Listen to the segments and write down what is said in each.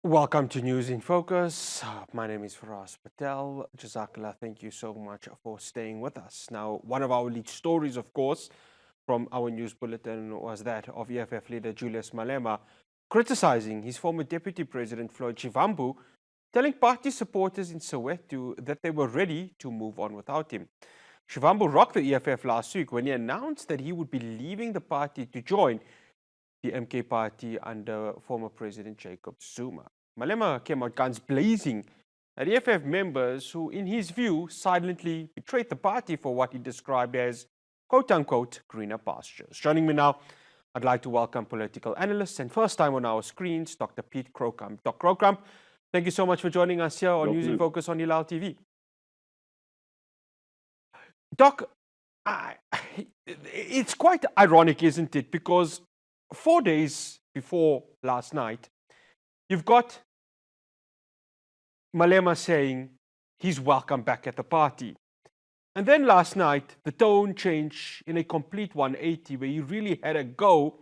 Welcome to News in Focus. My name is Faraz Patel. Jazakallah, thank you so much for staying with us. Now, one of our lead stories, of course, from our news bulletin was that of EFF leader Julius Malema criticizing his former deputy president Floyd Shivambu, telling party supporters in Soweto that they were ready to move on without him. Shivambu rocked the EFF last week when he announced that he would be leaving the party to join the MK party under former President Jacob Zuma. Malema came out guns blazing at EFF members who, in his view, silently betrayed the party for what he described as quote-unquote greener pastures. Joining me now, I'd like to welcome political analyst and first time on our screens, Dr. Piet Croucamp. Dr. Croucamp, thank you so much for joining us here on Good News in afternoon. Focus on Hilaal TV. Doc, it's quite ironic, isn't it? Because 4 days before last night, you've got Malema saying he's welcome back at the party. And then last night, the tone changed in a complete 180 where he really had a go,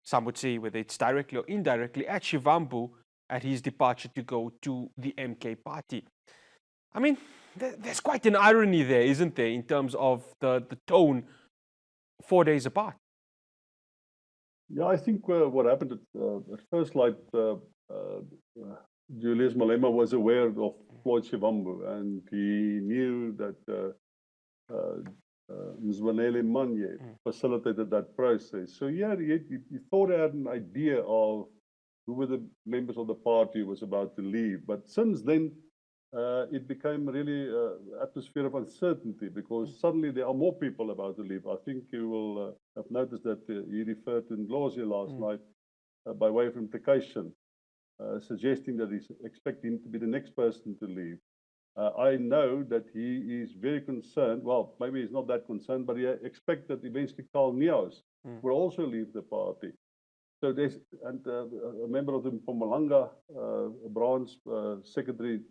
some would say whether it's directly or indirectly, at Shivambu at his departure to go to the MK party. I mean, there's quite an irony there, isn't there, in terms of the tone 4 days apart? Yeah, I think what happened at first, Julius Malema was aware of Floyd Shivambu, and he knew that Mzwanele Manye facilitated that process. So yeah, he thought he had an idea of who were the members of the party who was about to leave. But since then, it became really atmosphere of uncertainty because suddenly there are more people about to leave. I think you will have noticed that he referred to Ndlozi last night by way of implication, suggesting that he's expecting him to be the next person to leave. I know that he is very concerned. Well, maybe he's not that concerned, but he expects that eventually Carl Neos will also leave the party. So there's a member of the Mpumalanga branch, Secretary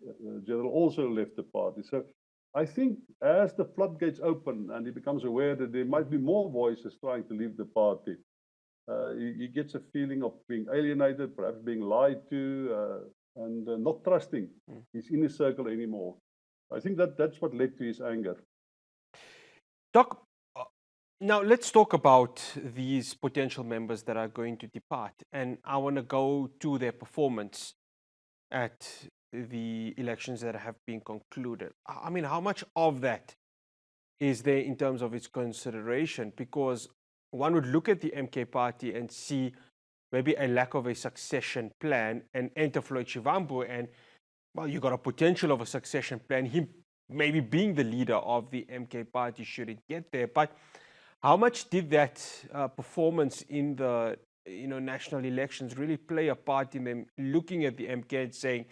General, also left the party. So I think as the floodgates open and he becomes aware that there might be more voices trying to leave the party, he gets a feeling of being alienated, perhaps being lied to, and not trusting his inner circle anymore. I think that's what led to his anger. Doc, now let's talk about these potential members that are going to depart. And I want to go to their performance at the elections that have been concluded. I mean, how much of that is there in terms of its consideration? Because one would look at the MK party and see maybe a lack of a succession plan and enter Floyd Shivambu and, well, you got a potential of a succession plan, him maybe being the leader of the MK party should it get there. But how much did that performance in the national elections really play a part in them looking at the MK and saying,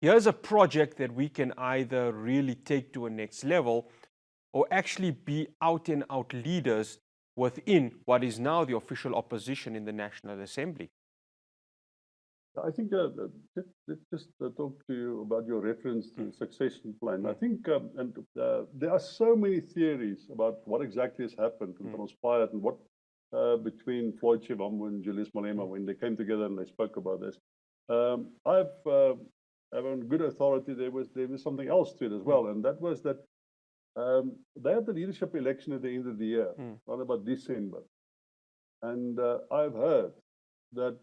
here's a project that we can either really take to a next level or actually be out and out leaders within what is now the official opposition in the National Assembly? I think let's just talk to you about your reference to succession plan. I think, there are so many theories about what exactly has happened and transpired and what between Floyd Shivambu and Julius Malema when they came together and they spoke about this. I've on good authority there was something else to it as well, and that was that they had the leadership election at the end of the year, around about December, and I've heard that.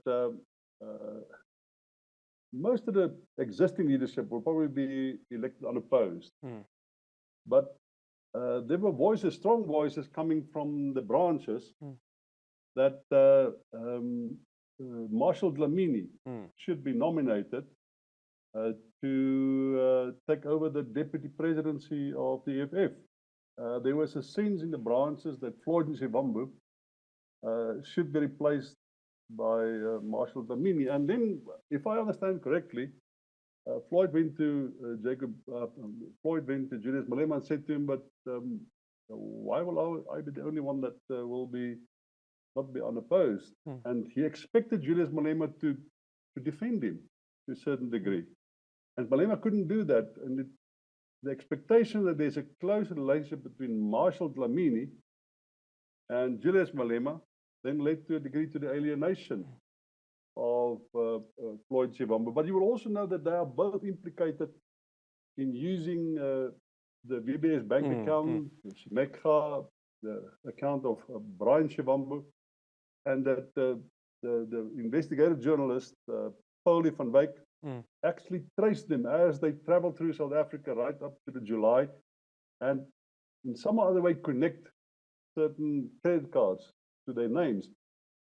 Most of the existing leadership will probably be elected unopposed. But there were voices, strong voices coming from the branches that Marshall Dlamini should be nominated to take over the deputy presidency of the EFF. There was a sense in the branches that Floyd Shivambu should be replaced by Marshall Dlamini. And then, if I understand correctly, Floyd went to Julius Malema and said to him, but why will I be the only one that will not be unopposed? And he expected Julius Malema to defend him to a certain degree. And Malema couldn't do that. And the expectation that there's a close relationship between Marshall Dlamini and Julius Malema then led to a degree to the alienation of Floyd Shivambu. But you will also know that they are both implicated in using the VBS bank account, Shimekha, the account of Brian Shivambu, and that the investigative journalist, Paulie van Wyk, actually traced them as they traveled through South Africa right up to the July, and in some other way connect certain credit cards to their names,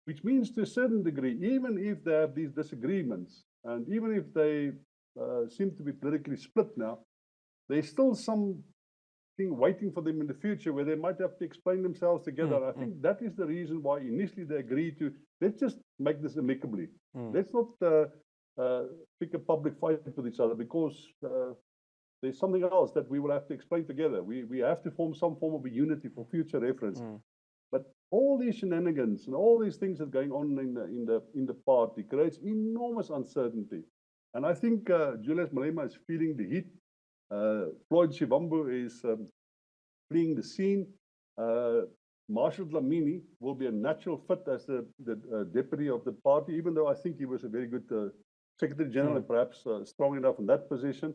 which means to a certain degree, even if they have these disagreements, and even if they seem to be politically split now, there's still something waiting for them in the future where they might have to explain themselves together. I think that is the reason why initially they agreed to, let's just make this amicably. Let's not pick a public fight with each other, because there's something else that we will have to explain together. We have to form some form of a unity for future reference. But all these shenanigans and all these things that are going on in the party creates enormous uncertainty. And I think Julius Malema is feeling the heat. Floyd Shivambu is fleeing the scene. Marshall Dlamini will be a natural fit as the deputy of the party, even though I think he was a very good Secretary General and perhaps strong enough in that position.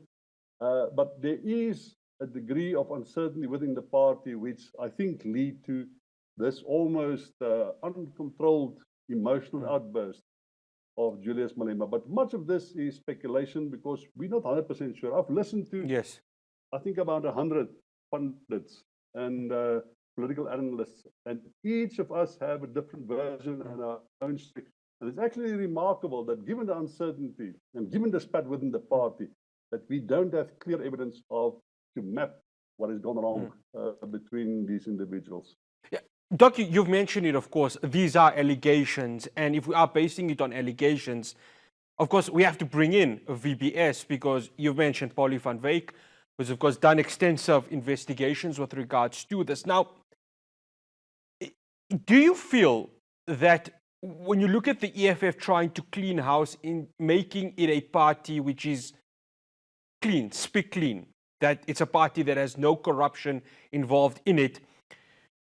But there is a degree of uncertainty within the party, which I think lead to this almost uncontrolled emotional outburst of Julius Malema. But much of this is speculation because we're not 100% sure. I've listened to, I think, about 100 pundits and political analysts, and each of us have a different version and our own story. And it's actually remarkable that given the uncertainty and given the spat within the party, that we don't have clear evidence to map what has gone wrong between these individuals. Yeah. Doc, you've mentioned it, of course. These are allegations, and if we are basing it on allegations, of course, we have to bring in VBS, because you've mentioned Paulie van Wyk, who's, of course, done extensive investigations with regards to this. Now, do you feel that when you look at the EFF trying to clean house in making it a party which is clean, speak clean, that it's a party that has no corruption involved in it,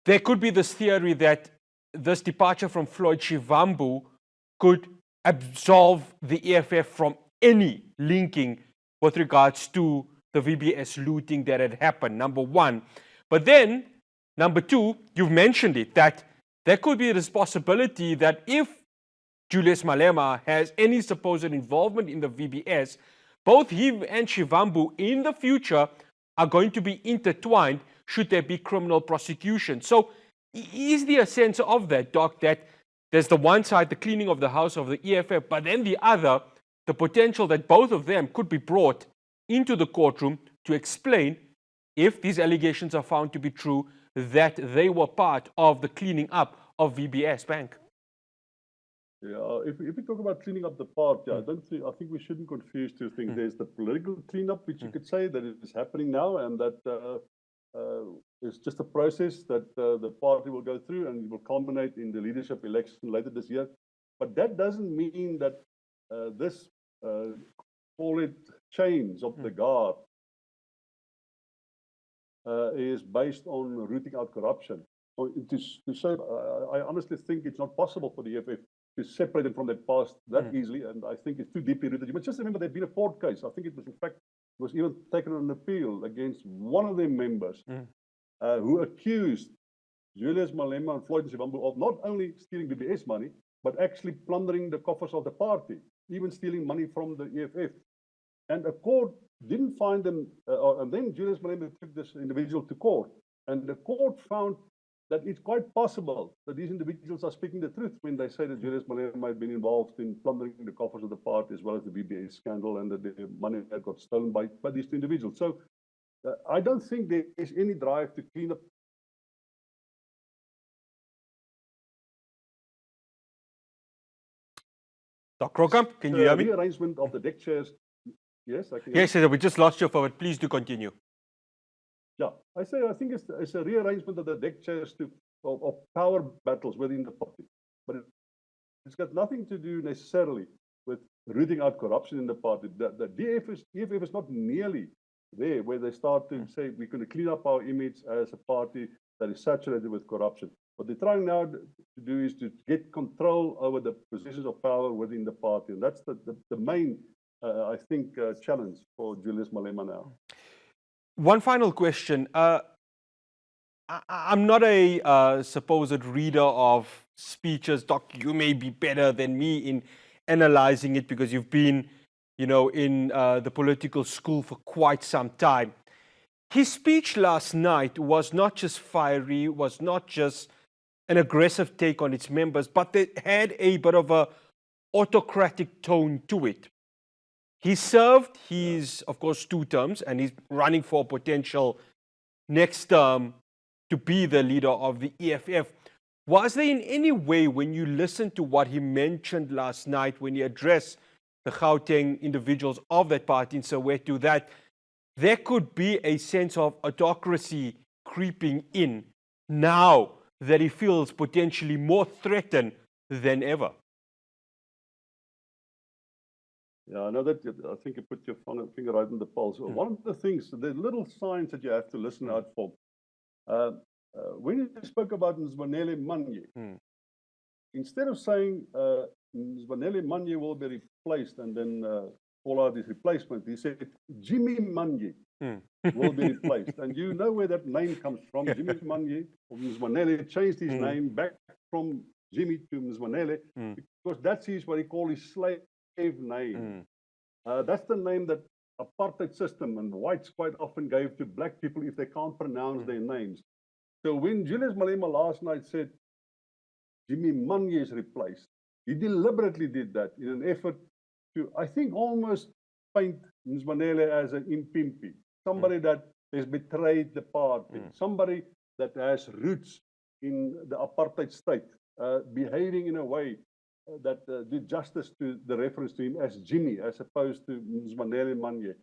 there could be this theory that this departure from Floyd Shivambu could absolve the EFF from any linking with regards to the VBS looting that had happened, number one. But then, number two, you've mentioned it, that there could be this possibility that if Julius Malema has any supposed involvement in the VBS, both him and Shivambu in the future are going to be intertwined should there be criminal prosecution. So is there a sense of that, Doc, that there's the one side, the cleaning of the house of the EFF, but then the other, the potential that both of them could be brought into the courtroom to explain, if these allegations are found to be true, that they were part of the cleaning up of VBS Bank? Yeah, if we talk about cleaning up the party, I think we shouldn't confuse two things. There's the political cleanup, which you could say that it is happening now, and that it's just a process that the party will go through, and it will culminate in the leadership election later this year. But that doesn't mean that this, call it change of the guard, is based on rooting out corruption. So to say, I honestly think it's not possible for the EFF to separate them from their past that easily, and I think it's too deeply rooted. You must just remember there'd been a court case. I think it was, in fact, it was even taken on an appeal against one of their members who accused Julius Malema and Floyd Shivambu of not only stealing VBS money, but actually plundering the coffers of the party, even stealing money from the EFF. And a court didn't find them, and then Julius Malema took this individual to court, and the court found that it's quite possible that these individuals are speaking the truth when they say that Julius Malema might have been involved in plundering the coffers of the party, as well as the VBS scandal, and that the money that got stolen by these two individuals. So I don't think there is any drive to clean up. Dr. Croucamp, can you hear me? Rearrangement of the deck chairs. Yes, I can. Yes, we just lost you for it. Please do continue. Yeah, I think it's a rearrangement of the deck chairs of power battles within the party. But it's got nothing to do necessarily with rooting out corruption in the party. The EFF is not nearly there where they start to say we're going to clean up our image as a party that is saturated with corruption. What they're trying now to do is to get control over the positions of power within the party. And that's the main, I think, challenge for Julius Malema now. One final question. I'm not a supposed reader of speeches. Doc, you may be better than me in analyzing it because you've been, in the political school for quite some time. His speech last night was not just fiery, was not just an aggressive take on its members, but it had a bit of a autocratic tone to it. He served his, of course, 2 terms, and he's running for potential next term to be the leader of the EFF. Was there in any way, when you listened to what he mentioned last night, when he addressed the Gauteng individuals of that party in Soweto, that there could be a sense of autocracy creeping in now that he feels potentially more threatened than ever? Yeah, I know that. I think you put your finger right on the pulse. One of the things, the little signs that you have to listen out for. When you spoke about Mzwanele Manye, instead of saying Mzwanele Manye will be replaced and then call out his replacement, he said Jimmy Manye will be replaced. And you know where that name comes from. Jimmy Manye, or Mzwanele, changed his name back from Jimmy to Mzwanele because that's what he called his slave name. That's the name that apartheid system and whites quite often gave to black people if they can't pronounce their names. So when Julius Malema last night said Jimmy Manye is replaced, he deliberately did that in an effort to, I think, almost paint Mzwanele as an impimpi, somebody that has betrayed the party, somebody that has roots in the apartheid state, behaving in a way that did justice to the reference to him as Jimmy, as opposed to Mzwanele Manye.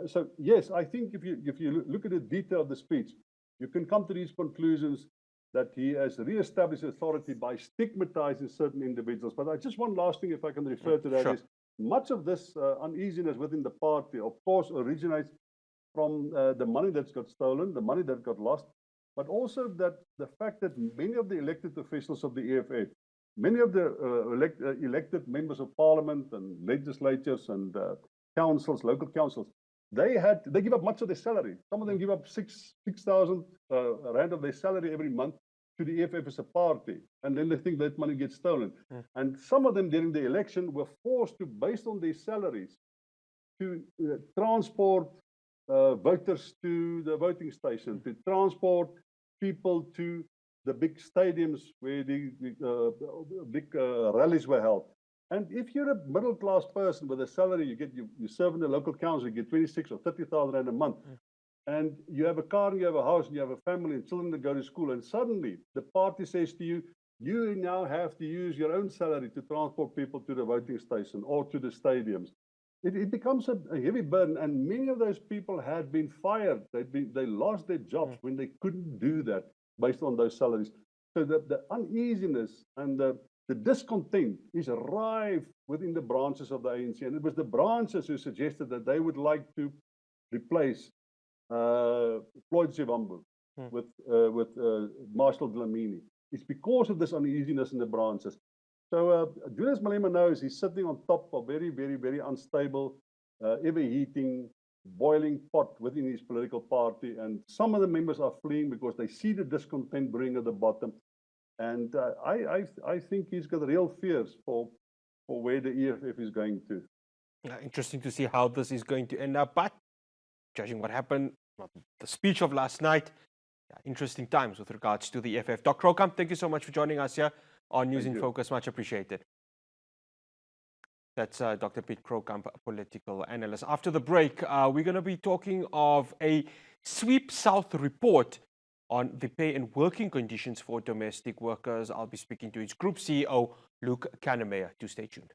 So yes, I think if you look at the detail of the speech, you can come to these conclusions that he has re-established authority by stigmatizing certain individuals. But I just one last thing, if I can refer to that, is much of this uneasiness within the party, of course, originates from the money that's got stolen, the money that got lost, but also that the fact that many of the elected officials of the EFF, many of the elected members of parliament and legislatures and councils, local councils, they give up much of their salary. Some of them give up 6,000 rand of their salary every month to the EFF as a party, and then they think that money gets stolen. And some of them during the election were forced to, based on their salaries, to transport voters to the voting station, to transport people to the big stadiums where the big rallies were held. And if you're a middle-class person with a salary, you serve in the local council, you get 26 or 30,000 rand a month, and you have a car, and you have a house, and you have a family and children that go to school, and suddenly the party says to you, you now have to use your own salary to transport people to the voting station or to the stadiums. It becomes a heavy burden, and many of those people had been fired. They lost their jobs when they couldn't do that based on those salaries. So the uneasiness and the discontent is rife within the branches of the ANC, and it was the branches who suggested that they would like to replace Floyd Shivambu with Marshall Dlamini. It's because of this uneasiness in the branches. So Julius Malema knows he's sitting on top of very, very, very unstable, ever-heating, boiling pot within his political party, and some of the members are fleeing because they see the discontent brewing at the bottom. And I think he's got real fears for where the EFF is going to. Interesting to see how this is going to end up. But judging what happened, the speech of last night, interesting times with regards to the EFF. Dr. Croucamp, thank you so much for joining us here on News in Focus. Much appreciated. That's Dr. Piet Croucamp, political analyst. After the break, we're going to be talking of a Sweep South report on the pay and working conditions for domestic workers. I'll be speaking to its Group CEO, Luke Kannemeyer. Do stay tuned.